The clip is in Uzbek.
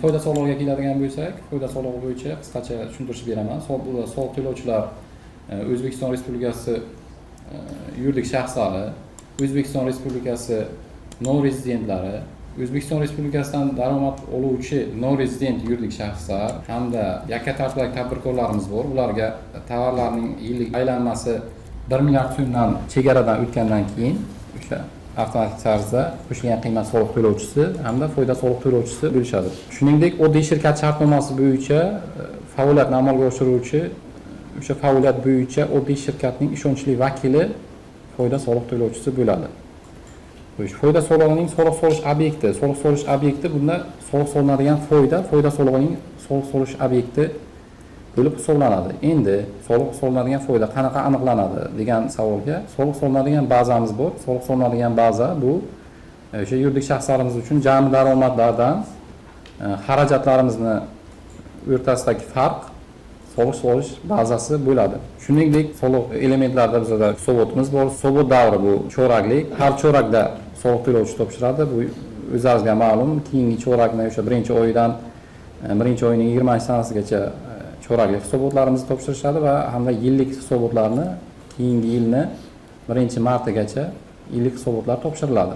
foyda solig'iga keladigan bo'lsak, foyda solig'i bo'yicha qisqacha tushuntirib beraman. Soliq to'lovchilar O'zbekiston Respublikasi yuridik shaxslari, O'zbekiston Respublikasi non-rezidentlari, O'zbekiston Respublikasidan daromad oluvchi non-rezident yuridik shaxslar hamda yakka tartibdagi tadbirkorlarimiz bor. Ularga tovarlarning yillik aylanmasi 1 milliard so'mdan chegaradan o'tgandan keyin o'sha avtomatik tarzda qo'shilgan qiymat soliq to'lovchisi hamda foyda soliq to'lovchisi bo'lishadi. Shuningdek, oddiy shirkat shartnomasi bo'yicha faoliyatni amalga oshiruvchi o'sha faoliyat bo'yicha oddiy shirkatning ishonchli vakili foyda soliq to'lovchisi bo'ladi. Foyda solig'ining soliq solish obyekti bunda soliq solinadigan foyda solig'ining soliq solish obyekti bo'lib hisoblanadi. Endi soliq solinadigan foyda qanaqa aniqlanadi degan savolga soliq solinadigan bazamiz bor. Soliq solinadigan baza bu o'sha yuridik shaxslarimiz uchun jami daromadlardan xarajatlarimizni o'rtasidagi farq soliq solish bazasi bo'ladi. Shuningdek, soliq elementlarida bizda hisobotimiz bor. Hisobot davri bu choraklik. Har chorakda soliq to'lovchi topshiradi. Bu o'zingizga ma'lum, keyingi chorakni o'sha birinchi oydan birinchi oyning 20-sanasigacha choraklik hisobotlarimizni topshirishadi va hamda yillik hisobotlarni keyingi yilni 1-martigacha yillik hisobotlar topshiriladi.